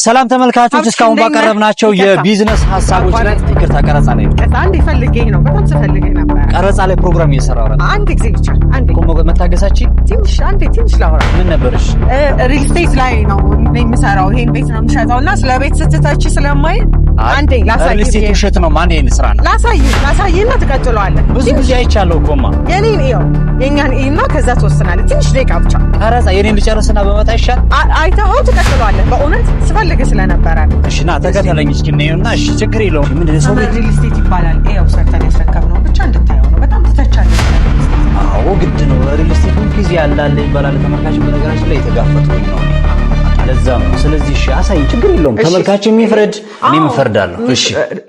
ሰላም ተመልካቾች እስካሁን ባቀረብናቸው የቢዝነስ ሀሳቦች ላይ ይቅርታ ቀረጻ ላይ አንዴ ፈልጌ ነው በጣም ስፈልጌ ነበር። ቀረጻ ላይ ፕሮግራም እየሰራው ነው። አንዴ ጊዜ ብቻ አንዴ ቆሞ መታገሳችን ትንሽ ላውራ። ምን ነበርሽ? ሪል ስቴት ላይ ነው የምሰራው። ይሄን ቤት ነው የምሸጠውና ስለ ቤት ስትተች ስለማይ አንዴ ላሳይ። ሪል ስቴት ውሸት ነው። ማን ይሄን ስራ ነው? ላሳይና ትቀጥለዋለህ። ብዙ ጊዜ አይቻለው ቆማ የኔን የኛን እና ከዛ ተወስናለህ። ትንሽ ደቂቃ ብቻ ቀረጻ የኔን ልጨርስና በመጣ ይሻል። አይተኸው ትቀጥለዋለህ። በእውነት ስፈልግ ስለነበረ እሺ ና ተከተለኝ እስኪ ነውና እሺ ችግር የለውም። ምንድነው ሰው ሪል ስቴት ይባላል። ይኸው ሰርተን ያስረከብነው ብቻ እንድታየው ነው። በጣም ትተቻለህ። አዎ ግድ ነው። ሪል ስቴት ጊዜ ያላለ ይባላል። ተመልካች በነገራችን ላይ የተጋፈጥኩኝ ነው ለዛም። ስለዚህ እሺ አሳይ ችግር የለውም። ተመልካች የሚፈርድ እኔም እፈርዳለሁ። እሺ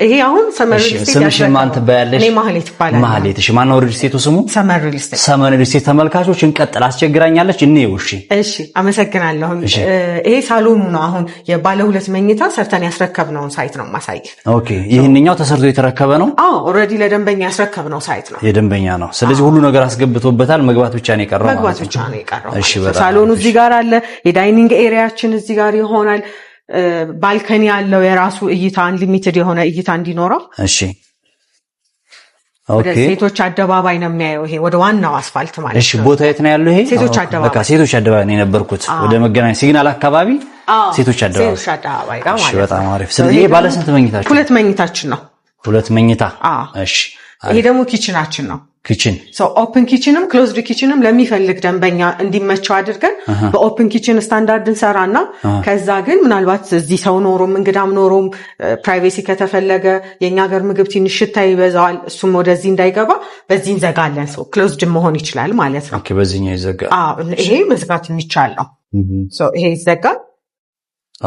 ይሄ አሁን ሰመር ሪል ስቴት ስምሽ ማን ትባያለሽ? እኔ ማህሌት ይባላል። ማህሌት እሺ ማን ነው ሪል ስቴቱ ስሙ? ሰመር ሪል ስቴት። ሰመር ሪል ስቴት ተመልካቾች እንቀጥል። አስቸግራኛለች እኔው እሺ አመሰግናለሁ። ይሄ ሳሎኑ ነው። አሁን የባለ ሁለት መኝታ ሰርተን ያስረከብነው ሳይት ነው ማሳይ። ኦኬ ይሄንኛው ተሰርቶ የተረከበ ነው? አዎ ኦሬዲ ለደንበኛ ያስረከብነው ሳይት ነው። የደንበኛ ነው። ስለዚህ ሁሉ ነገር አስገብቶበታል። መግባት ብቻ ነው የቀረው ማለት ነው። መግባት ብቻ ነው የቀረው። እሺ በጣም ሳሎኑ እዚህ ጋር አለ። የዳይኒንግ ኤሪያችን እዚህ ጋር ይሆናል። ባልከኒ ያለው የራሱ እይታ አንሊሚትድ የሆነ እይታ እንዲኖረው። እሺ ወደ ሴቶች አደባባይ ነው የሚያየው። ይሄ ወደ ዋናው አስፋልት ማለት ነው። እሺ ቦታ የት ነው ያለው? ይሄ ሴቶች አደባባይ። በቃ ሴቶች አደባባይ ነው የነበርኩት። ወደ መገናኛ ሲግናል አካባቢ ሴቶች አደባባይ ጋር ማለት ነው። በጣም አሪፍ። ስለዚህ ይሄ ባለ ስንት መኝታችን? ሁለት መኝታችን ነው። ሁለት መኝታ። እሺ ይሄ ደግሞ ኪችናችን ነው። ኪችን ኦፕን ኪችንም ክሎዝድ ኪችንም ለሚፈልግ ደንበኛ እንዲመቸው አድርገን በኦፕን ኪችን ስታንዳርድ እንሰራና ከዛ ግን ምናልባት እዚህ ሰው ኖሮም እንግዳም ኖሮም ፕራይቬሲ ከተፈለገ የኛ ሀገር ምግብ ትንሽ ሽታ ይበዛዋል። እሱም ወደዚህ እንዳይገባ በዚህ እንዘጋለን። ክሎዝድ መሆን ይችላል ማለት ነው። ኦኬ በዚህኛው ይዘጋ። ይሄ መዝጋት የሚቻል ነው። ይሄ ይዘጋል።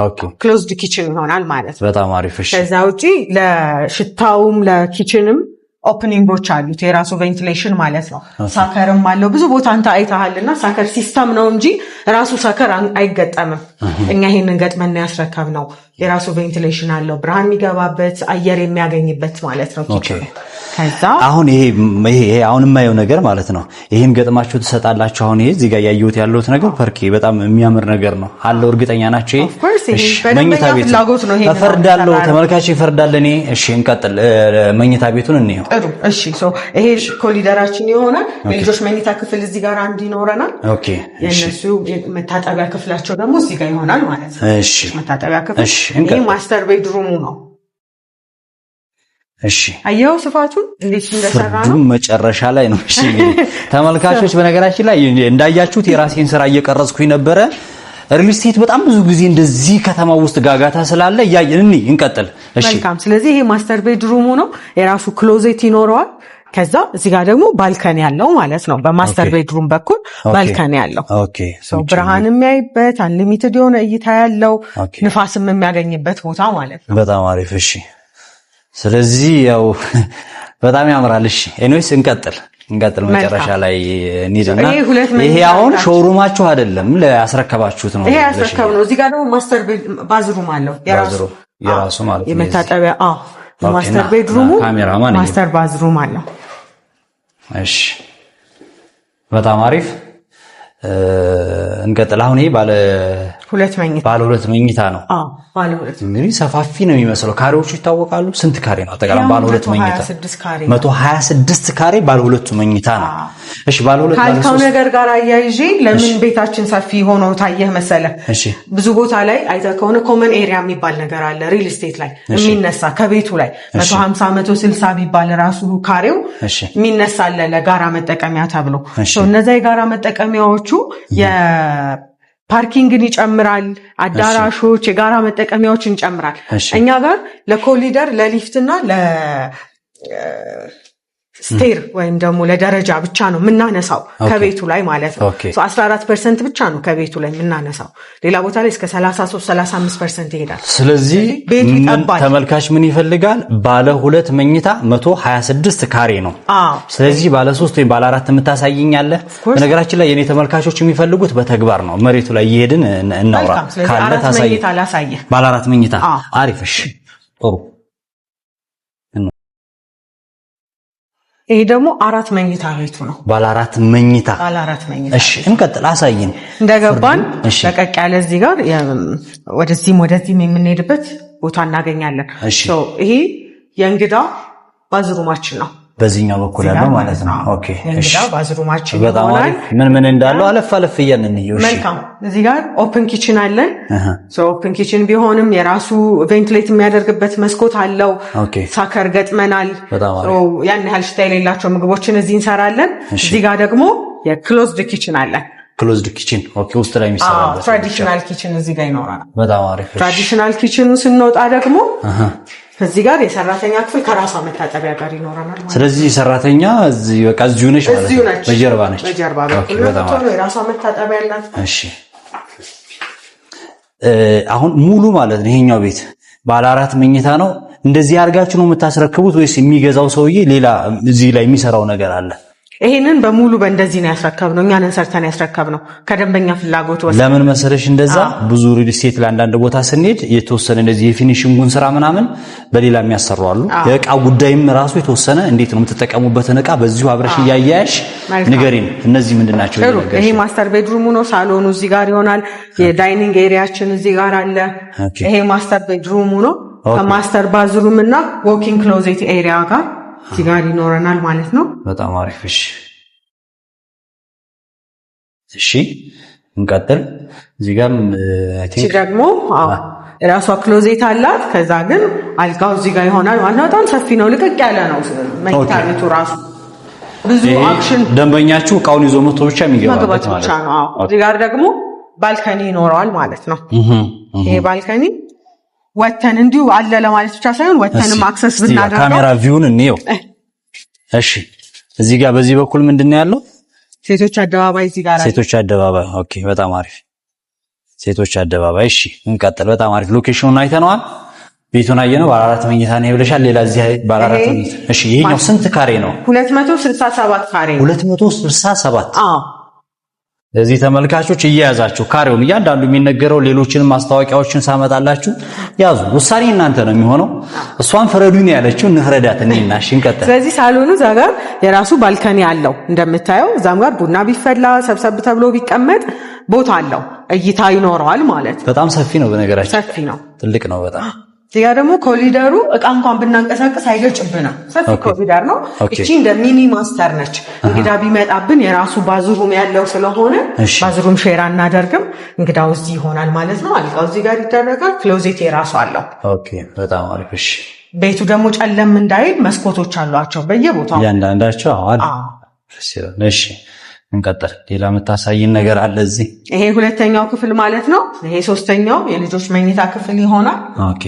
ኦኬ ክሎዝድ ኪችን ይሆናል ማለት ነው። በጣም አሪፍ። እሺ ከዛ ውጪ ለሽታውም ለኪችንም ኦፕኒንጎች አሉት። የራሱ ቬንቲሌሽን ማለት ነው። ሳከርም አለው። ብዙ ቦታ አንተ አይተሃልና ሳከር ሲስተም ነው እንጂ ራሱ ሳከር አይገጠምም። እኛ ይሄንን ገጥመን ያስረከብነው የራሱ ቬንቲሌሽን አለው። ብርሃን የሚገባበት አየር የሚያገኝበት ማለት ነው ኪችን። ከዛ አሁን ይሄ አሁን የማየው ነገር ማለት ነው። ይሄን ገጥማችሁ ትሰጣላችሁ። አሁን ይሄ እዚህ ጋር ያየሁት ያለሁት ነገር ፐርኬ በጣም የሚያምር ነገር ነው አለው። እርግጠኛ ናቸው። እሺ መኝታ ቤት እፈርዳለሁ። ተመልካች ይፈርዳል። እኔ እሺ እንቀጥል። መኝታ ቤቱን እንየው። ጥሩ እሺ። ይሄ ኮሊደራችን ይሆናል። የልጆች መኝታ ክፍል እዚህ ጋር አንድ ይኖረናል። ኦኬ የነሱ መታጠቢያ ክፍላቸው ደግሞ እዚህ ጋር ይሆናል ማለት ነው። እሺ መታጠቢያ ክፍል ይሄ ማስተር ቤድሩሙ ነው። እሺ አየው ስፋቱን እንዴት እንደሰራ ነው። መጨረሻ ላይ ነው። እሺ ተመልካቾች በነገራችን ላይ እንዳያችሁት የራሴን ስራ እየቀረጽኩኝ ነበረ። ሪል ስቴት በጣም ብዙ ጊዜ እንደዚህ ከተማ ውስጥ ጋጋታ ስላለ ያየን እንቀጥል። እሺ መልካም። ስለዚህ ይሄ ማስተር ቤድሩሙ ነው። የራሱ ክሎዜት ይኖረዋል። ከዛ እዚህ ጋር ደግሞ ባልከኒ ያለው ማለት ነው። በማስተር ቤድሩም በኩል ባልከኒ ያለው ብርሃን የሚያይበት አንሊሚትድ የሆነ እይታ ያለው ንፋስም የሚያገኝበት ቦታ ማለት ነው። በጣም አሪፍ። እሺ ስለዚህ ያው በጣም ያምራል። እሺ ኤኒዌይስ እንቀጥል መጨረሻ ላይ እንሂድና ይሄ አሁን ሾሩማችሁ አይደለም ለያስረከባችሁት ነው? ይሄ ያስረከብ ነው። እዚህ ጋር ደግሞ ማስተር ባዝሩም አለው የራሱ ማለት ነው። የመታጠቢያ ማስተር ቤድሩሙ ማስተር ባዝሩም አለው። እሺ በጣም አሪፍ እንቀጥል። አሁን ይሄ ባለ ሁለት መኝታ ነው። ባለ ሁለት እንግዲህ ሰፋፊ ነው የሚመስለው። ካሬዎቹ ይታወቃሉ። ስንት ካሬ ነው አጠቃላይ ባለ ሁለት መኝታ? 126 ካሬ ባለ ሁለቱ መኝታ ነው። እሺ ባለ ሁለት ካልከው ነገር ጋር አያይዤ ለምን ቤታችን ሰፊ ሆኖ ታየህ መሰለህ? ብዙ ቦታ ላይ አይተህ ከሆነ ኮመን ኤሪያ የሚባል ነገር አለ ሪል ስቴት ላይ የሚነሳ ከቤቱ ላይ 150 160 ቢባል ራሱ ካሬው የሚነሳ አለ ለጋራ መጠቀሚያ ተብሎ። እነዛ የጋራ መጠቀሚያዎቹ ፓርኪንግን ይጨምራል። አዳራሾች፣ የጋራ መጠቀሚያዎችን ይጨምራል። እኛ ጋር ለኮሊደር ለሊፍትና ለስቴር ወይም ደግሞ ለደረጃ ብቻ ነው የምናነሳው ከቤቱ ላይ ማለት ነው። 14% ብቻ ነው ከቤቱ ላይ የምናነሳው። ሌላ ቦታ ላይ እስከ 33-35% ይሄዳል። ስለዚህ ተመልካች ምን ይፈልጋል? ባለ ሁለት መኝታ 126 ካሬ ነው። ስለዚህ ባለ 3 ወይም ባለ 4 የምታሳይኛለ? በነገራችን ላይ የኔ ተመልካቾች የሚፈልጉት በተግባር ነው። መሬቱ ላይ እየሄድን እናውራ ካለ ታሳይ። ባለ 4 መኝታ አሪፍ። እሺ ጥሩ ይሄ ደግሞ 4 መኝታ ቤቱ ነው። ባለ 4 መኝታ። እሺ እንቀጥል፣ አሳይን። እንደገባን ለቀቅ ያለ እዚህ ጋር ወደዚህም የምንሄድበት ቦታ እናገኛለን። ይሄ የእንግዳ ባዝሩማችን ነው። በዚህኛው በኩል ያለው ማለት ነው። ኦኬ እሺ፣ ባዝሩማችን በጣም አሪፍ። ምን እንዳለው አለፍ እያልን እንየው። እሺ መልካም። እዚህ ጋር ኦፕን ኪችን አለን። ኦፕን ኪችን ቢሆንም የራሱ ቬንቲሌት የሚያደርግበት መስኮት አለው። ሳከር ገጥመናል። ያን ያህል ሽታ የሌላቸው ምግቦችን እዚህ እንሰራለን። እዚህ ጋር ደግሞ የክሎዝድ ኪችን አለን። ክሎዝድ ኪችን ኦኬ፣ ውስጥ ላይ የሚሰራበት ትራዲሽናል ኪችን እዚህ ጋር ይኖራል። በጣም አሪፍ። ትራዲሽናል ኪችኑ ስንወጣ ደግሞ እዚህ ጋር የሰራተኛ ክፍል ከራሷ መታጠቢያ ጋር ይኖረናል። ስለዚህ ሰራተኛ እዚህ በቃ እዚሁ ነች ማለት ነው። በጀርባ ነች። የራሷ መታጠቢያ አላት። እሺ አሁን ሙሉ ማለት ነው ይሄኛው ቤት ባለ 4 መኝታ ነው። እንደዚህ አድርጋችሁ ነው የምታስረክቡት ወይስ የሚገዛው ሰውዬ ሌላ እዚህ ላይ የሚሰራው ነገር አለ? ይሄንን በሙሉ በእንደዚህ ነው ያስረከብነው። እኛንን ሰርተን ያስረከብነው ከደንበኛ ፍላጎት ወሰን። ለምን መሰለሽ እንደዛ ብዙ ሪል ስቴት ለአንዳንድ ቦታ ስንሄድ የተወሰነ እንደዚህ የፊኒሺንጉን ስራ ምናምን በሌላ የሚያሰሩ አሉ። የእቃ ጉዳይም ራሱ የተወሰነ እንዴት ነው የምትጠቀሙበትን እቃ በዚሁ አብረሽ እያያያሽ ንገሪን። እነዚህ ምንድናቸው? ይሄ ማስተር ቤድሩሙ ነው። ሳሎኑ እዚህ ጋር ይሆናል። የዳይኒንግ ኤሪያችን እዚህ ጋር አለ። ይሄ ማስተር ቤድሩሙ ነው። ከማስተር ባዝሩም እና ዎኪንግ ክሎዜት ኤሪያ ጋር እዚህ ጋር ይኖረናል ማለት ነው። በጣም አሪፍ። እሺ እንቀጥል። እዚህ ጋርም አይ ቲንክ ደግሞ ራሷ ክሎዜት አላት። ከዛ ግን አልጋው እዚህ ጋር ይሆናል ማለት ነው። በጣም ሰፊ ነው፣ ልቅቅ ያለ ነው መኝታ ቤቱ ራሱ። ብዙ አክሽን ደንበኛችሁ እቃውን ይዞ መጥቶ ብቻ የሚገባበት ማለት ነው። እዚህ ጋር ደግሞ ባልከኒ ይኖረዋል ማለት ነው። ይሄ ባልከኒ ወተን እንዲሁ አለ ለማለት ብቻ ሳይሆን ወተንም አክሰስ ብናደርገው ካሜራ ቪውን እንየው። እሺ እዚህ ጋር በዚህ በኩል ምንድነው ያለው? ሴቶች አደባባይ እዚህ ጋር አለ። ሴቶች አደባባይ ኦኬ፣ በጣም አሪፍ ሴቶች አደባባይ። እሺ እንቀጥል። በጣም አሪፍ ሎኬሽኑን አይተነዋል። ቤቱን አየነው። ባለ 4 መኝታ ነው ይብለሻል። ሌላ እዚህ ባለ 4 መኝታ። እሺ ይሄኛው ስንት ካሬ ነው? 267 ካሬ። 267 ለዚህ ተመልካቾች እየያዛችሁ ካሬውን እያንዳንዱ የሚነገረው ሌሎችንም ማስታወቂያዎችን ሳመጣላችሁ ያዙ። ውሳኔ እናንተ ነው የሚሆነው። እሷን ፍረዱኝ ያለችው እንፍረዳት እኔና እሺ እንቀጥል። ስለዚህ ሳሎኑ እዛ ጋር የራሱ ባልከኒ አለው እንደምታየው። እዛም ጋር ቡና ቢፈላ ሰብሰብ ተብሎ ቢቀመጥ ቦታ አለው፣ እይታ ይኖረዋል ማለት ነው። በጣም ሰፊ ነው፣ በነገራችን ሰፊ ነው፣ ትልቅ ነው በጣም። እዚህ ጋር ደግሞ ኮሪደሩ እቃ እንኳን ብናንቀሳቀስ አይገጭብንም። ሰፊ ኮሪደር ነው። እቺ እንደ ሚኒ ማስተር ነች። እንግዳ ቢመጣብን የራሱ ባዝሩም ያለው ስለሆነ ባዝሩም ሼር አናደርግም። እንግዳው እዚህ ይሆናል ማለት ነው። አልጋው እዚህ ጋር ይደረጋል። ክሎዜት የራሱ አለው። ኦኬ በጣም አሪፍ። እሺ ቤቱ ደግሞ ጨለም እንዳይል መስኮቶች አሏቸው በየቦታው ያንዳንዳቸው። እሺ እንቀጥል። ሌላ የምታሳይን ነገር አለ እዚህ? ይሄ ሁለተኛው ክፍል ማለት ነው። ይሄ ሶስተኛው የልጆች መኝታ ክፍል ይሆናል። ኦኬ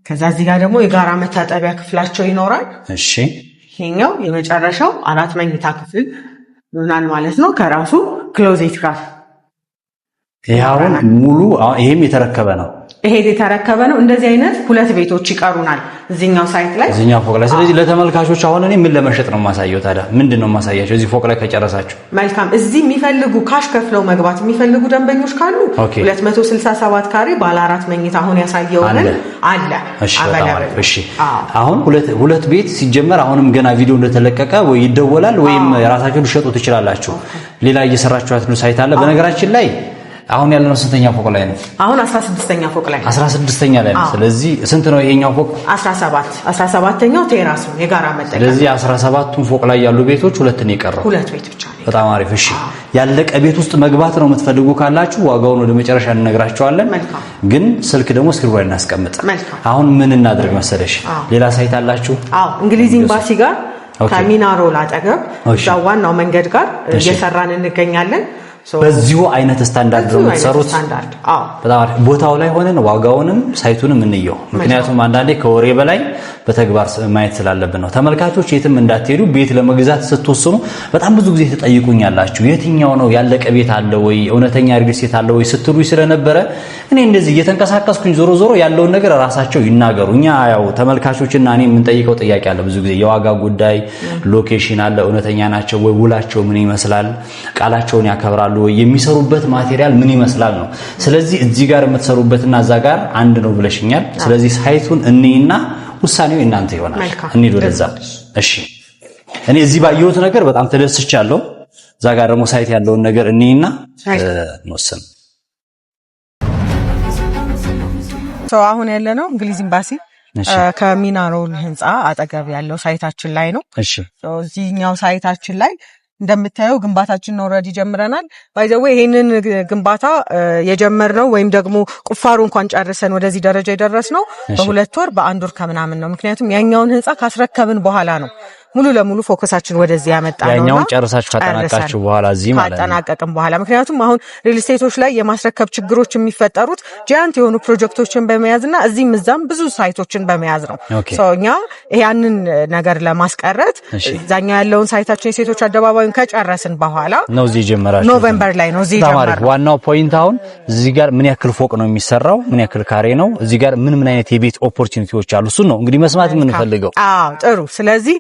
ከዛ እዚህ ጋር ደግሞ የጋራ መታጠቢያ ክፍላቸው ይኖራል። እሺ ይሄኛው የመጨረሻው 4 መኝታ ክፍል ይሆናል ማለት ነው ከራሱ ክሎዜት ጋር። ይሄውን ሙሉ ይሄም የተረከበ ነው። ይሄ የተረከበ ነው። እንደዚህ አይነት 2 ቤቶች ይቀሩናል እዚህኛው ሳይት ላይ፣ እዚህኛው ፎቅ ላይ። ስለዚህ ለተመልካቾች አሁን እኔ ምን ለመሸጥ ነው ማሳየው? ታዲያ ምንድነው ማሳያቸው እዚህ ፎቅ ላይ ከጨረሳችሁ? መልካም። እዚህ የሚፈልጉ ካሽ ከፍለው መግባት የሚፈልጉ ደንበኞች ካሉ 267 ካሬ ባለ 4 መኝታ አሁን ያሳየው አለ። እሺ እሺ። አሁን ሁለት ቤት ሲጀመር አሁንም ገና ቪዲዮ እንደተለቀቀ ወይ ይደወላል ወይም ራሳችሁ ልሸጡ ትችላላችሁ። ሌላ እየሰራችሁ ያለው ሳይት አለ። በነገራችን ላይ አሁን ያለነው ስንተኛ ፎቅ ላይ ነው? አሁን 16ኛ ፎቅ ላይ 16ኛ ላይ ነው። ስለዚህ ስንት ነው ይሄኛው ፎቅ? 17ኛው ቴራሱ የጋራ መጠቀም። ስለዚህ 17ቱን ፎቅ ላይ ያሉ ቤቶች 2 ነው የቀረው። 2 ቤት ብቻ ነው። በጣም አሪፍ። እሺ ያለቀ ቤት ውስጥ መግባት ነው የምትፈልጉ ካላችሁ ዋጋውን ወደ መጨረሻ እንነግራችኋለን። ግን ስልክ ደግሞ ስክሪን ላይ እናስቀምጥ። አሁን ምን እናድርግ መሰለሽ? ሌላ ሳይት አላችሁ? እንግሊዝ ኤምባሲ ጋር ከሚናሮል አጠገብ እዛው ዋናው መንገድ ጋር እየሰራን እንገኛለን። በዚሁ አይነት ስታንዳርድ ነው የምትሰሩት? በጣም ቦታው ላይ ሆነን ዋጋውንም ሳይቱንም እንየው። ምክንያቱም አንዳንዴ ከወሬ በላይ በተግባር ማየት ስላለብን ነው። ተመልካቾች የትም እንዳትሄዱ። ቤት ለመግዛት ስትወስኑ በጣም ብዙ ጊዜ ተጠይቁኛላችሁ፣ የትኛው ነው ያለቀ ቤት አለ ወይ እውነተኛ ሪል ስቴት አለ ወይ ስትሉኝ ስለነበረ እኔ እንደዚህ እየተንቀሳቀስኩኝ ዞሮ ዞሮ ያለውን ነገር ራሳቸው ይናገሩ። እኛ ያው ተመልካቾችና እኔ የምንጠይቀው ጥያቄ አለ ብዙ ጊዜ፣ የዋጋ ጉዳይ፣ ሎኬሽን አለ፣ እውነተኛ ናቸው ወይ፣ ውላቸው ምን ይመስላል፣ ቃላቸውን ያከብራሉ ወይ፣ የሚሰሩበት ማቴሪያል ምን ይመስላል ነው። ስለዚህ እዚህ ጋር የምትሰሩበትና እዛ ጋር አንድ ነው ብለሽኛል። ስለዚህ ሳይቱን እንይና ውሳኔው እናንተ ይሆናል። እንሂድ ወደዛ። እሺ እኔ እዚህ ባየሁት ነገር በጣም ተደስቻለሁ። እዛ ጋር ደግሞ ሳይት ያለውን ነገር እኔና እንወስን። አሁን ያለነው እንግሊዝ ኤምባሲ ከሚናሮል ህንፃ አጠገብ ያለው ሳይታችን ላይ ነው። እሺ እዚህኛው ሳይታችን ላይ እንደምታየው ግንባታችንን ኦልሬዲ ጀምረናል። ባይ ዘ ዌይ ይሄንን ግንባታ የጀመርነው ወይም ደግሞ ቁፋሮ እንኳን ጨርሰን ወደዚህ ደረጃ የደረስነው በ2 ወር በ1 ወር ከምናምን ነው። ምክንያቱም ያኛውን ህንፃ ካስረከብን በኋላ ነው ሙሉ ለሙሉ ፎከሳችን ወደዚህ ያመጣነውና ያኛውን ጨርሳችሁ ካጠናቀቃችሁ በኋላ እዚህ ማለት ነው ካጠናቀቅን በኋላ ምክንያቱም አሁን ሪል ስቴቶች ላይ የማስረከብ ችግሮች የሚፈጠሩት ጃያንት የሆኑ ፕሮጀክቶችን በመያዝና እዚህም እዛም ብዙ ሳይቶችን በመያዝ ነው። እኛ ያንን ነገር ለማስቀረት እዛኛው ያለውን ሳይታችን የሴቶች አደባባዩን ከጨረስን በኋላ ነው እዚህ ጀመራችሁ። ኖቬምበር ላይ ነው እዚህ ጀመራችሁ። ዋናው ፖይንት አሁን እዚህ ጋር ምን ያክል ፎቅ ነው የሚሰራው፣ ምን ያክል ካሬ ነው፣ እዚህ ጋር ምን አይነት የቤት ኦፖርቹኒቲዎች አሉ፣ እሱ ነው እንግዲህ መስማት የምንፈልገው። ጥሩ። ስለዚህ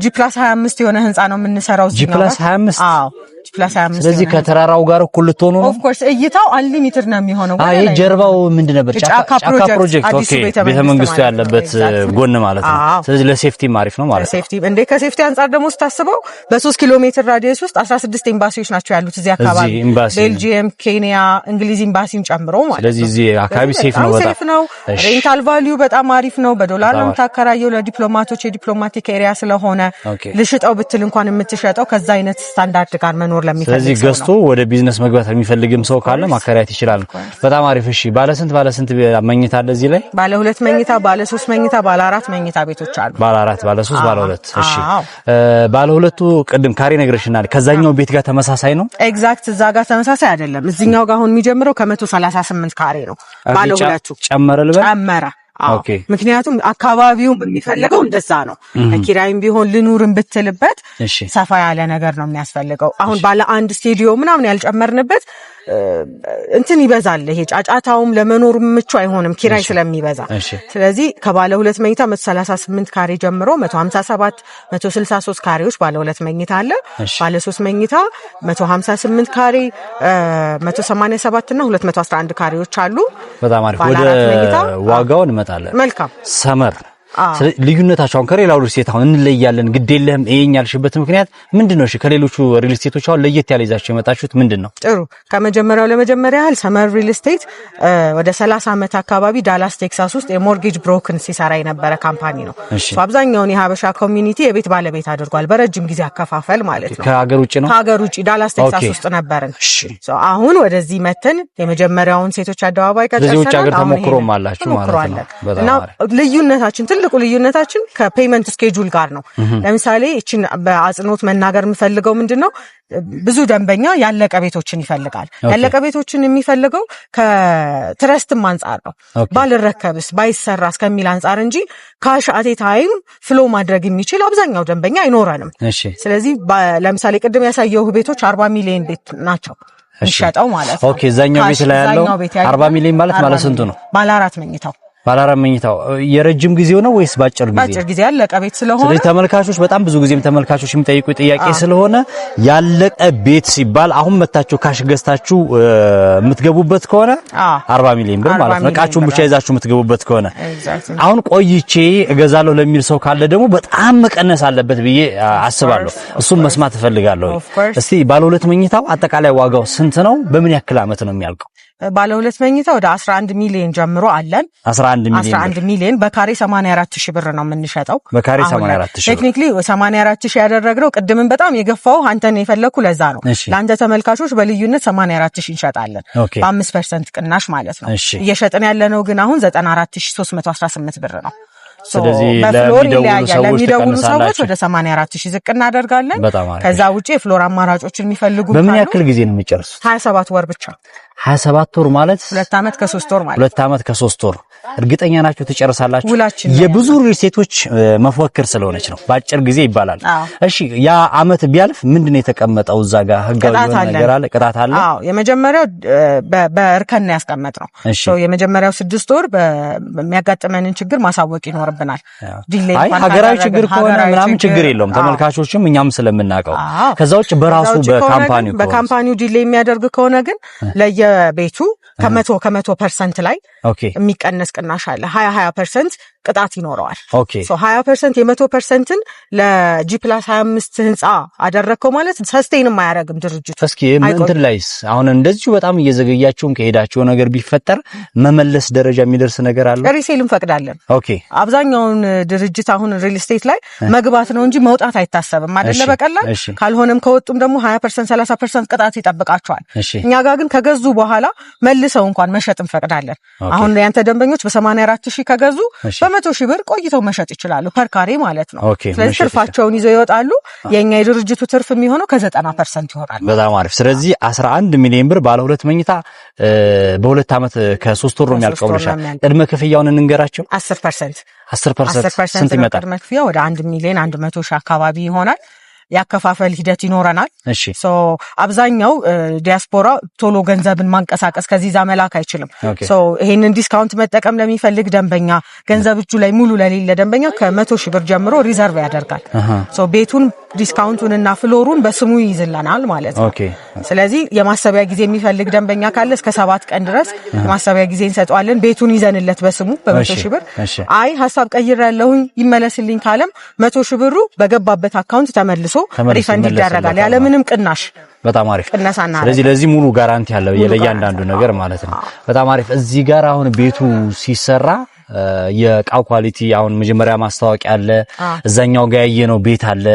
G+25 የሆነ ህንጻ ነው የምንሰራው እዚህ ነው። G+25 G+25 ስለዚህ ከተራራው ጋር እኩል ልትሆኑ ነው። ኦፍ ኮርስ እይታው አንሊሚትድ ነው የሚሆነው። አይ ጀርባው ምንድን ነበር? ጫካ ፕሮጀክት። ኦኬ ቤተ መንግስቱ ያለበት ጎን ማለት ነው። ስለዚህ ለሴፍቲ አሪፍ ነው ማለት ነው። ሴፍቲ እንደ ከሴፍቲ አንፃር ደግሞ ስታስበው በ3 ኪሎ ሜትር ራዲየስ ውስጥ 16 ኤምባሲዎች ናቸው ያሉት እዚህ አካባቢ፣ ቤልጂየም፣ ኬንያ፣ እንግሊዝ ኤምባሲን ጨምሮ ማለት ነው። ስለዚህ እዚህ አካባቢ ሴፍ ነው፣ በጣም ሴፍ ነው። ሬንታል ቫልዩ በጣም አሪፍ ነው። በዶላር ነው የምታከራየው ለዲፕሎማቶች የዲፕሎማቲክ ኤሪያ ስለሆነ ልሽጠው ብትል እንኳን የምትሸጠው ከዛ አይነት ስታንዳርድ ጋር መኖር ለሚፈልግ ስለዚህ ገዝቶ ወደ ቢዝነስ መግባት የሚፈልግም ሰው ካለ ማከራየት ይችላል። በጣም አሪፍ። እሺ ባለ ስንት መኝታ አለ እዚህ ላይ? ባለ 2 መኝታ፣ ባለ 3 መኝታ፣ ባለ 4 መኝታ ቤቶች አሉ። ባለ 4፣ ባለ 3፣ ባለ 2። እሺ ባለ 2ቱ ቅድም ካሬ ነግረሽናል። ከዛኛው ቤት ጋር ተመሳሳይ ነው? ኤግዛክት እዛ ጋር ተመሳሳይ አይደለም። እዚህኛው ጋር አሁን የሚጀምረው ከ138 ካሬ ነው። ባለ 2ቱ ጨመረ ልበል? ጨመረ። ምክንያቱም አካባቢው የሚፈልገው እንደዛ ነው። ኪራይም ቢሆን ልኑርም ብትልበት ሰፋ ያለ ነገር ነው የሚያስፈልገው። አሁን ባለ 1 ስቱዲዮ ምናምን ያልጨመርንበት እንትን ይበዛል። ይሄ ጫጫታውም ለመኖር ምቹ አይሆንም ኪራይ ስለሚበዛ። ስለዚህ ከባለ 2 መኝታ 138 ካሬ ጀምሮ 157 163 ካሬዎች ባለ 2 መኝታ አለ። ባለ 3 መኝታ 158 ካሬ 187 እና 211 ካሬዎች አሉ። በጣም አሪፍ። ወደ ዋጋው እንመጣለን። መልካም ሰመር ልዩነታቸው አሁን ከሌላው ሪል ስቴት አሁን እንለያለን ግዴለህም ይሄን ያልሽበት ምክንያት ምንድነው? እሺ ከሌሎቹ ሪል ስቴቶች አሁን ለየት ያለ ይዛችሁ የመጣችሁት ምንድነው? ጥሩ ለመጀመሪያ ያህል ሰመር ሪል ስቴት ወደ 30 ዓመት አካባቢ ዳላስ ቴክሳስ ውስጥ የሞርጌጅ ብሮክን ሲሰራ የነበረ ካምፓኒ ነው። አብዛኛውን የሀበሻ ኮሚኒቲ የቤት ባለቤት አድርጓል። በረጅም ጊዜ አከፋፈል ማለት ነው። ከሀገር ውጪ ነው? ከሀገር ውጪ ዳላስ ቴክሳስ ውስጥ ነበርን። አሁን ወደዚህ መተን የመጀመሪያውን ሴቶች አደባባይ ከዚህ ውጪ ሀገር ተሞክሮም አላችሁ ማለት ነው። እና ልዩነታችን ትልቁ ልዩነታችን ከፔመንት ስኬጁል ጋር ነው። ለምሳሌ እቺን በአጽኖት መናገር የምፈልገው ምንድነው ብዙ ደንበኛ ያለቀ ቤቶችን ይፈልጋል። ያለቀ ቤቶችን የሚፈልገው ከትረስትም አንፃር ነው። ባልረከብስ ባይሰራስ ከሚል አንፃር እንጂ ካሽ አቴ ታይም ፍሎ ማድረግ የሚችል አብዛኛው ደንበኛ አይኖረንም። ስለዚህ ለምሳሌ ቅድም ያሳየው ቤቶች 40 ሚሊዮን ቤት ናቸው እንሸጠው ማለት ነው። ኦኬ እዛኛው ቤት ላይ ያለው 40 ሚሊዮን ማለት ስንቱ ነው? ባለ 4 መኝታው ባላራም መኝታው የረጅም ጊዜው ነው ወይስ ባጭር ጊዜ? ባጭር ጊዜ ያለቀ ቤት ስለሆነ ስለዚህ ተመልካቾች በጣም ብዙ ጊዜም ተመልካቾች የሚጠይቁ ጥያቄ ስለሆነ ያለቀ ቤት ሲባል አሁን መታችሁ ካሽ ገዝታችሁ የምትገቡበት ከሆነ 40 ሚሊዮን ብር ማለት ነው። እቃችሁን ብቻ ይዛችሁ የምትገቡበት ከሆነ አሁን ቆይቼ እገዛለሁ ለሚል ሰው ካለ ደግሞ በጣም መቀነስ አለበት ብዬ አስባለሁ። እሱም መስማት እፈልጋለሁ። እስቲ ባለ 2 መኝታው አጠቃላይ ዋጋው ስንት ነው? በምን ያክል አመት ነው የሚያልቀው? ባለ 2 መኝታ ወደ 11 ሚሊዮን ጀምሮ አለን። 11 ሚሊዮን በካሬ 84,000 ብር ነው የምንሸጠው። በካሬ 84,000 ቴክኒክሊ 84,000 ያደረግነው ቅድምን በጣም የገፋው አንተን የፈለኩ ለዛ ነው። ለአንተ ተመልካቾች በልዩነት 84,000 እንሸጣለን በ5% ቅናሽ ማለት ነው። እየሸጥን ያለነው ግን አሁን 94,318 ብር ነው። ስለዚህ ለሚደውሉ ሰዎች ወደ 84,000 ዝቅ እናደርጋለን። ከዛ ውጪ የፍሎር አማራጮችን የሚፈልጉ በምን ያክል ጊዜ ነው የሚጨርሱት? 27 ወር ብቻ 27 ወር ማለት 2 ዓመት ከ3 ወር ማለት 2 ዓመት ከ3 ወር እርግጠኛ ናችሁ ትጨርሳላችሁ? የብዙ ሪል ስቴቶች መፈክር ስለሆነች ነው በአጭር ጊዜ ይባላል። እሺ ያ አመት ቢያልፍ ምንድነው የተቀመጠው እዛ ጋር ህጋዊ ነገር አለ? ቅጣት አለ? አዎ የመጀመሪያው በእርከን ያስቀመጥነው የመጀመሪያው 6 ወር በሚያጋጥመንን ችግር ማሳወቅ ይኖርብናል። ዲሌይ እንኳን ሀገራዊ ችግር ከሆነ ምናምን ችግር የለውም ተመልካቾችም እኛም ስለምናውቀው። ከዛ ውጭ በራሱ በካምፓኒው ዲሌይ የሚያደርግ ከሆነ ግን ለየቤቱ ከ100% ላይ የሚቀነስ ቅናሽ አለ 20% ቅጣት ይኖረዋል ሶ 20% የ100%ን ለG+25 ህንጻ አደረከው ማለት ሰስቴን ማያረግም ድርጅቱ እስኪ እንትን ላይስ አሁን እንደዚሁ በጣም እየዘገያችሁም ከሄዳችሁ ነገር ቢፈጠር መመለስ ደረጃ የሚደርስ ነገር አለ ሪሴልም ፈቅዳለን አብዛኛውን ድርጅት አሁን ሪል ስቴት ላይ መግባት ነው እንጂ መውጣት አይታሰብም አይደለ በቀላል ካልሆነም ከወጡም ደግሞ 20% 30% ቅጣት ይጠብቃቸዋል እኛ ጋር ግን ከገዙ በኋላ መልሰው እንኳን መሸጥም ፈቅዳለን አሁን ያንተ ደንበኞች በ84000 ከገዙ በ100,000 ብር ቆይተው መሸጥ ይችላሉ ፐርካሬ ማለት ነው ስለዚህ ትርፋቸውን ይዘው ይወጣሉ የኛ የድርጅቱ ትርፍ የሚሆነው ከ90% ይሆናል በጣም አሪፍ ስለዚህ 11 ሚሊዮን ብር ባለ ሁለት መኝታ በሁለት ዓመት ከ3 ወር ነው የሚያልቀውልሻል ቅድመ ክፍያውን እንንገራቸው 10% ስንት ይመጣል ቅድመ ክፍያ ወደ 1 ሚሊዮን 100,000 አካባቢ ይሆናል ያከፋፈል ሂደት ይኖረናል ሶ አብዛኛው ዲያስፖራ ቶሎ ገንዘብን ማንቀሳቀስ ከዚህዛ መላክ አይችልም ሶ ይሄንን ዲስካውንት መጠቀም ለሚፈልግ ደንበኛ ገንዘብ እጁ ላይ ሙሉ ለሌለ ደንበኛ ከ100,000 ብር ጀምሮ ሪዘርቭ ያደርጋል ሶ ቤቱን ዲስካውንቱንና ፍሎሩን በስሙ ይይዝልናል ማለት ነው ስለዚህ የማሰቢያ ጊዜ የሚፈልግ ደንበኛ ካለ እስከ 7 ቀን ድረስ የማሰቢያ ጊዜ እንሰጣለን ቤቱን ይዘንለት በስሙ በ100,000 ብር አይ ሐሳብ ቀይራለሁኝ ይመለስልኝ ካለም 100,000 ብሩ በገባበት አካውንት ተመልሶ ሪፈንድ ይደረጋል ያለ ምንም ቅናሽ በጣም አሪፍ ስለዚህ ለዚህ ሙሉ ጋራንቲ ያለው ለእያንዳንዱ ነገር ማለት ነው በጣም አሪፍ እዚህ ጋር አሁን ቤቱ ሲሰራ የቃው ኳሊቲ አሁን መጀመሪያ ማስተዋወቂያ አለ እዛኛው ጋር ያየነው ቤት አለ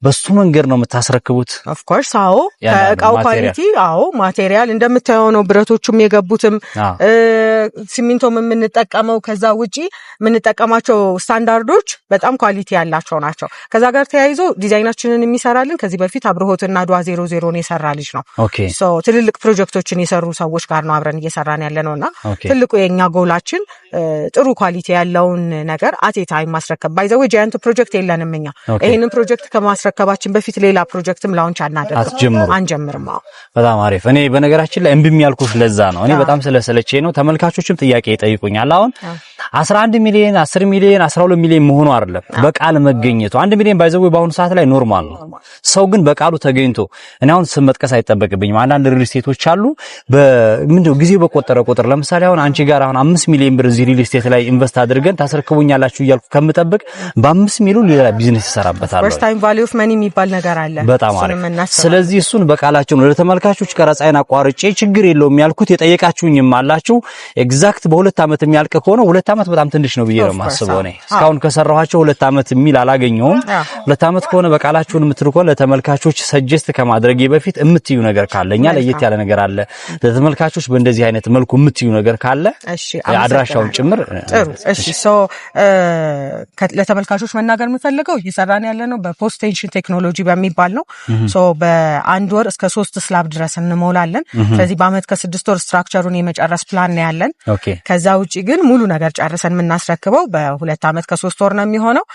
በሱ መንገድ ነው የምታስረክቡት ኦፍ ኮርስ አዎ ከቃው ኳሊቲ አዎ ማቴሪያል እንደምታየው ነው ብረቶቹም የገቡትም ሲሚንቶም የምንጠቀመው ከዛ ውጪ የምንጠቀማቸው ስታንዳርዶች በጣም ኳሊቲ ያላቸው ናቸው ከዛ ጋር ተያይዞ ዲዛይናችንን የሚሰራልን ከዚህ በፊት አብርሆትና ዷ 00 ነው የሰራ ልጅ ነው ሶ ትልልቅ ፕሮጀክቶችን የሰሩ ሰዎች ጋር ነው አብረን እየሰራን ያለነውና ትልቁ የኛ ጎላችን ጥሩ ኳሊቲ ያለውን ነገር አቴ ታይም ማስረከብ ባይዘው ጃይንት ፕሮጀክት የለንም እኛ ይሄንን ፕሮጀክት ከማስረከባችን በፊት ሌላ ፕሮጀክትም ላውንች አንጀምርም በጣም አሪፍ እኔ በነገራችን ላይ እምብም ያልኩሽ ለዛ ነው እኔ በጣም ስለሰለቼ ነው ተመልካቾችም ጥያቄ ይጠይቁኛል አሁን 11 ሚሊዮን 10 ሚሊዮን 12 ሚሊዮን መሆኑ አይደለም በቃል መገኘቱ 1 ሚሊዮን ባይዘው በአሁኑ ሰዓት ላይ ኖርማል ነው ሰው ግን በቃሉ ተገኝቶ እኔ አሁን ስም መጥቀስ አይጠበቅብኝም አንዳንድ ሪል ስቴቶች አሉ በምንድነው ጊዜው በቆጠረ ቁጥር ለምሳሌ አሁን አንቺ ጋር አሁን 5 ሚሊዮን ብር እዚህ ሪል ስቴት ላይ ኢንቨስት አድርገን ታስረክቡኛላችሁ እያልኩ ከምጠብቅ በ5 ሚሊዮን ሌላ ቢዝነስ ይሰራበታል ፈርስት ታይም ቫልዩ ኦፍ መኒ የሚባል ነገር አለ በጣም አሪፍ ስለዚህ እሱን በቃላቸው ነው ለተመልካቾች ቀረጻይን አቋርጬ ችግር የለውም ያልኩት የጠየቃችሁኝም አላችሁ ኤግዛክት በሁለት ዓመት የሚያልቅ ከሆነ ሁለት ዓመት በጣም ትንሽ ነው ብዬ ነው ማስበው እኔ እስካሁን ከሰራኋቸው ሁለት ዓመት የሚል አላገኘውም ሁለት ዓመት ከሆነ በቃላችሁን የምትልኮ ለተመልካቾች ሰጀስት ከማድረጌ በፊት የምትዩ ነገር ካለኛ ለየት ያለ ነገር አለ ለተመልካቾች በእንደዚህ አይነት መልኩ የምትዩ ነገር ካለ አድራሻውን ጭምር እሺ ሶ ለተመልካቾች መናገር የምፈልገው እየሰራን ያለነው በፖስት ቴንሽን ቴክኖሎጂ በሚባል ነው ሶ በአንድ ወር እስከ 3 ስላብ ድረስ እንሞላለን ስለዚህ በአመት ከ6 ወር ስትራክቸሩን የመጨረስ ፕላን ነው ያለን ከዛ ውጪ ግን ሙሉ ነገር ጨርሰን የምናስረክበው በ2 አመት ከ3 ወር ነው የሚሆነው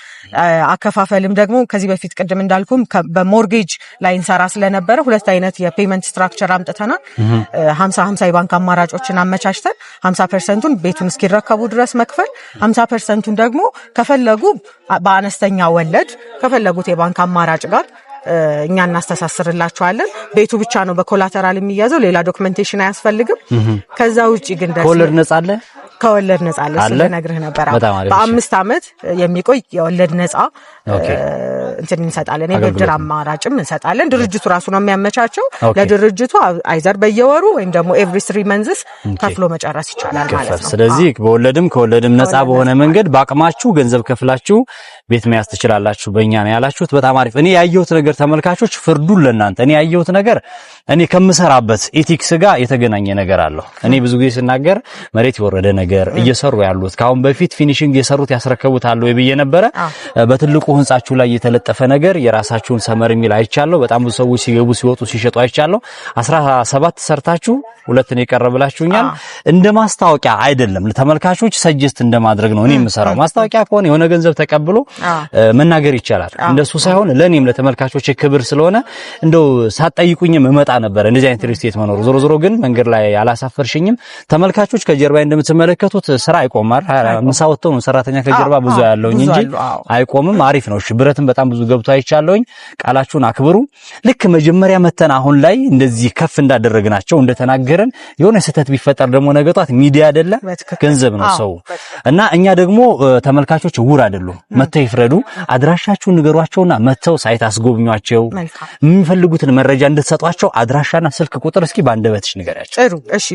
አከፋፈልም ደግሞ ከዚህ በፊት ቅድም እንዳልኩም በሞርጌጅ ላይ እንሰራ ስለነበረ ሁለት አይነት የፔመንት ስትራክቸር አምጥተናል 50-50 የባንክ አማራጮችን አመቻችተን 50%ን ቤቱን እስኪረከቡ ድረስ መክፈል 50%ን ደግሞ ከፈለጉ በአነስተኛ ወለድ ከፈለጉት የባንክ አማራጭ ጋር እኛ እናስተሳስርላችኋለን ቤቱ ብቻ ነው በኮላተራል የሚያዘው ሌላ ዶክመንቴሽን አያስፈልግም ከዛ ውጪ ግን ከወለድ ነፃ አለ ከወለድ ነፃ አለ ስለነግርህ ነበር በ5 አመት የሚቆይ የወለድ ነፃ እንትን እንሰጣለን የብድር አማራጭም እንሰጣለን ድርጅቱ ራሱ ነው የሚያመቻቸው ለድርጅቱ አይዘር በየወሩ ወይም ደግሞ ኤቭሪ 3 መንዝስ ከፍሎ መጨረስ ይቻላል ማለት ነው ስለዚህ ከወለድም ነፃ በሆነ መንገድ ባቅማችሁ ገንዘብ ከፍላችሁ ቤት መያዝ ትችላላችሁ በእኛ ነው ያላችሁት በጣም አሪፍ እኔ ያየሁት ነገር ተመልካቾች ፍርዱን ለእናንተ እኔ ያየሁት ነገር እኔ ከምሰራበት ኤቲክስ ጋር የተገናኘ ነገር አለው እኔ ብዙ ጊዜ ስናገር መሬት የወረደ ነገር እየሰሩ ያሉት ካሁን በፊት ፊኒሺንግ የሰሩት ያስረከቡት አለው ይብየ ነበር በትልቁ ህንጻችሁ ላይ የተለጠፈ ነገር የራሳችሁን ሰመር የሚል አይቻለሁ በጣም ብዙ ሰዎች ሲገቡ ሲወጡ ሲሸጡ አይቻለሁ 17 ሰርታችሁ ሁለት ነው የቀረበላችሁኛል እንደ ማስታወቂያ አይደለም ለተመልካቾች ሰጀስት እንደማድረግ ነው እኔ የምሰራው ማስታወቂያ ከሆነ የሆነ ገንዘብ ተቀብሎ መናገር ይቻላል እንደሱ ሳይሆን ለኔም ለተመልካቾች ክብር ስለሆነ እንደው ሳትጠይቁኝም እመጣ ነበር እንደዚህ አይነት ሪል ስቴት መኖር ዞሮ ግን መንገድ ላይ ያላሳፈርሽኝም ተመልካቾች ከጀርባዬ እንደምትመለከቱ እንደምትመለከቱት ስራ አይቆማል። ምሳ ወጥተው ነው ሰራተኛ ከጀርባ ብዙ ያለውኝ እንጂ አይቆምም። አሪፍ ነው። እሺ ብረትም በጣም ብዙ ገብቶ አይቻለውኝ። ቃላችሁን አክብሩ። ልክ መጀመሪያ መተን አሁን ላይ እንደዚህ ከፍ እንዳደረግናቸው እንደተናገረን የሆነ ስህተት ቢፈጠር ደግሞ ነገ ጧት ሚዲያ አይደለ ገንዘብ ነው ሰው እና እኛ ደግሞ ተመልካቾች ውር አይደሉም። መተው ይፍረዱ። አድራሻችሁን ንገሯቸውና መተው ሳይት አስጎብኟቸው። የሚፈልጉትን መረጃ እንድትሰጧቸው አድራሻና ስልክ ቁጥር እስኪ ባንደበትሽ ንገሪያቸው። ጥሩ እሺ።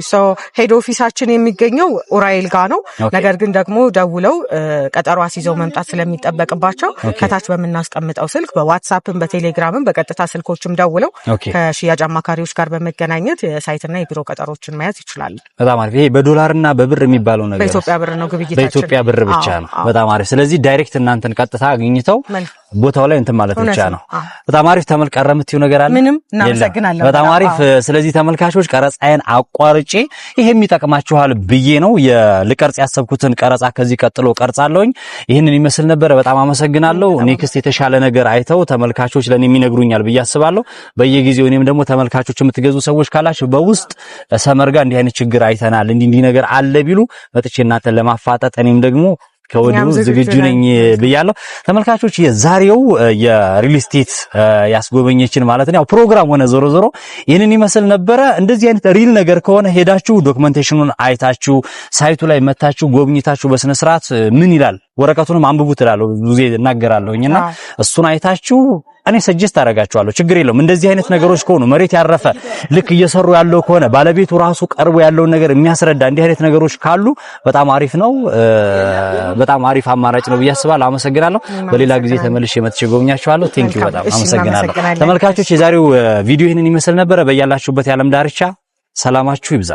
ሄድ ኦፊሳችን የሚገኘው ኡራኤል ጋር ነው። ነገር ግን ደግሞ ደውለው ቀጠሮ አስይዘው መምጣት ስለሚጠበቅባቸው ከታች በምናስቀምጠው ስልክ በዋትስአፕም በቴሌግራምም በቀጥታ ስልኮችም ደውለው ከሽያጭ አማካሪዎች ጋር በመገናኘት የሳይትና የቢሮ ቀጠሮችን መያዝ ይችላሉ። በጣም አሪፍ። ይሄ በዶላርና በብር የሚባለው ነገር በኢትዮጵያ ብር ነው ግብይታችን። በኢትዮጵያ ብር ብቻ ነው። በጣም አሪፍ። ስለዚህ ዳይሬክት እናንተን ቀጥታ አግኝተው ቦታው ላይ እንትን ማለት ብቻ ነው። በጣም አሪፍ። ተመልቀረ የምትይው ነገር አለ? ምንም። እናመሰግናለን። በጣም አሪፍ። ስለዚህ ተመልካቾች ቀረጻዬን አቋርጬ ይሄ የሚጠቅማችኋል ብዬ ነው ልቀርጽ ያሰብኩትን ቀረጻ ከዚህ ቀጥሎ ቀርጻለሁኝ። ይህንን ይመስል ነበር። በጣም አመሰግናለሁ። ኔክስት የተሻለ ነገር አይተው ተመልካቾች ለኔ የሚነግሩኛል ብዬ አስባለሁ። በየጊዜው እኔም ደግሞ ተመልካቾች የምትገዙ ሰዎች ካላችሁ በውስጥ ሰመርጋ እንዲህ አይነት ችግር አይተናል እንዲህ ነገር አለ ቢሉ መጥቼ እናንተን ለማፋጠጥ እኔም ደግሞ ከወዲሁ ዝግጁ ነኝ ብያለሁ። ተመልካቾች የዛሬው የሪል ስቴት ያስጎበኘችን ማለት ነው ያው ፕሮግራም ሆነ ዞሮ ዞሮ ይሄንን ይመስል ነበረ። እንደዚህ አይነት ሪል ነገር ከሆነ ሄዳችሁ ዶክመንቴሽኑን አይታችሁ ሳይቱ ላይ መታችሁ ጎብኝታችሁ በስነ ስርዓት ምን ይላል ወረቀቱንም አንብቡት እላለሁ ብዙ ጊዜ እናገራለሁኝና እሱን አይታችሁ እኔ ሰጀስት አደርጋችኋለሁ። ችግር የለውም። እንደዚህ አይነት ነገሮች ከሆኑ መሬት ያረፈ ልክ እየሰሩ ያለው ከሆነ ባለቤቱ ራሱ ቀርቦ ያለውን ነገር የሚያስረዳ እንዲህ አይነት ነገሮች ካሉ በጣም አሪፍ ነው። በጣም አሪፍ አማራጭ ነው ብዬ አስባለሁ። አመሰግናለሁ። በሌላ ጊዜ ተመልሼ መጥቼ ጎብኛችኋለሁ። ቴንክ ዩ በጣም አመሰግናለሁ። ተመልካቾች የዛሬው ቪዲዮ ይህንን ይመስል ነበረ። በያላችሁበት የዓለም ዳርቻ ሰላማችሁ ይብዛ።